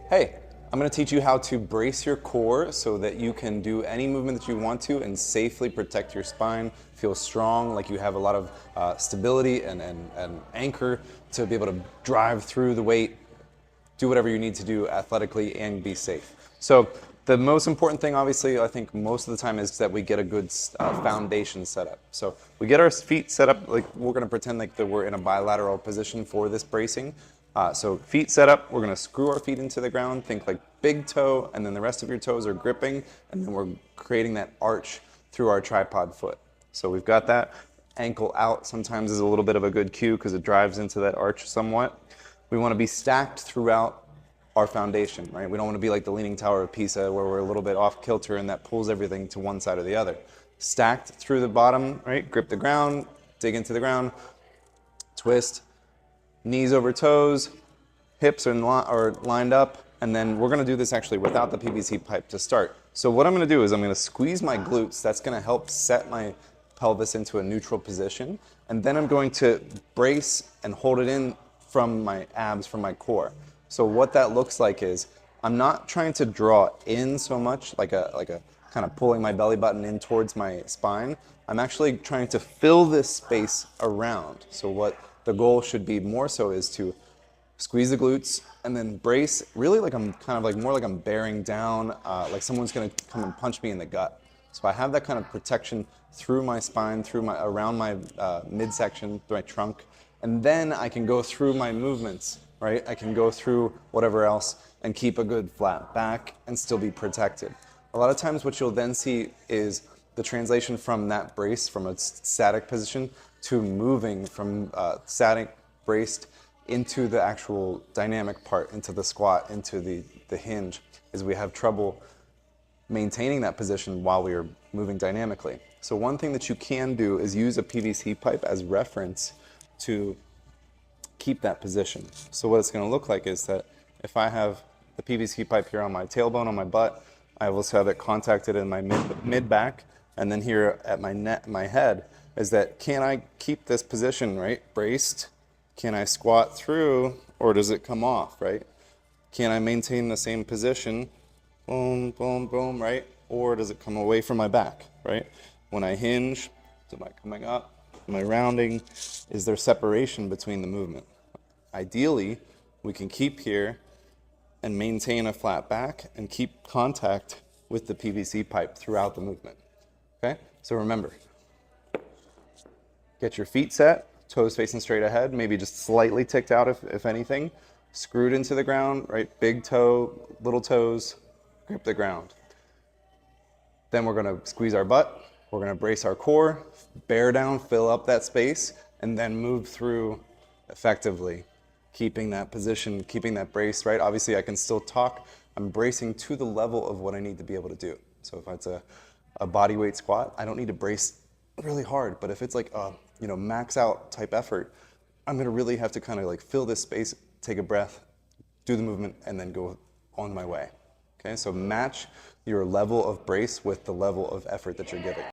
Hey, I'm going to teach you how to brace your core so that you can do any movement that you want to and safely protect your spine, feel strong, like you have a lot of stability and anchor to be able to drive through the weight, do whatever you need to do athletically and be safe. So the most important thing, obviously, I think most of the time is that we get a good foundation set up. So we get our feet set up, like we're gonna pretend like that we're in a bilateral position for this bracing. So feet set up, we're gonna screw our feet into the ground, think like big toe, and then the rest of your toes are gripping, and then we're creating that arch through our tripod foot. So we've got that. Ankle out sometimes is a little bit of a good cue because it drives into that arch somewhat. We want to be stacked throughout our foundation, right? We don't want to be like the Leaning Tower of Pisa where we're a little bit off kilter and that pulls everything to one side or the other. Stacked through the bottom, right? Grip the ground, dig into the ground, twist, knees over toes, hips are lined up, and then we're going to do this actually without the PVC pipe to start. So what I'm going to do is I'm going to squeeze my glutes. That's going to help set my pelvis into a neutral position, and then I'm going to brace and hold it in from my abs, from my core. So what that looks like is I'm not trying to draw in so much like a kind of pulling my belly button in towards my spine. I'm actually trying to fill this space around. So what the goal should be more so is to squeeze the glutes and then brace, really like I'm kind of like more like I'm bearing down, like someone's gonna come and punch me in the gut. So I have that kind of protection through my spine, around my midsection, through my trunk, and then I can go through my movements, right? I can go through whatever else and keep a good flat back and still be protected. A lot of times what you'll then see is the translation from that brace, from a static position, to moving from static braced into the actual dynamic part, into the squat, into the hinge, is we have trouble maintaining that position while we are moving dynamically. So one thing that you can do is use a PVC pipe as reference to keep that position. So what it's going to look like is that if I have the PVC pipe here on my tailbone, on my butt, I also have it contacted in my mid-back, and then here at my head, is that can I keep this position, right, braced? Can I squat through, or does it come off, right? Can I maintain the same position, boom, boom, boom, right? Or does it come away from my back, right? When I hinge, am I coming up? Am I rounding? Is there separation between the movement? Ideally, we can keep here and maintain a flat back and keep contact with the PVC pipe throughout the movement, okay? So remember, get your feet set, toes facing straight ahead, maybe just slightly ticked out if anything, screwed into the ground, right? Big toe, little toes, grip the ground. Then we're gonna squeeze our butt, we're gonna brace our core, bear down, fill up that space, and then move through effectively, keeping that position, keeping that brace, right? Obviously I can still talk, I'm bracing to the level of what I need to be able to do. So if it's a body weight squat, I don't need to brace really hard, but if it's like a max out type effort, I'm gonna really have to kind of like fill this space, take a breath, do the movement, and then go on my way. Okay, so match your level of brace with the level of effort that you're giving.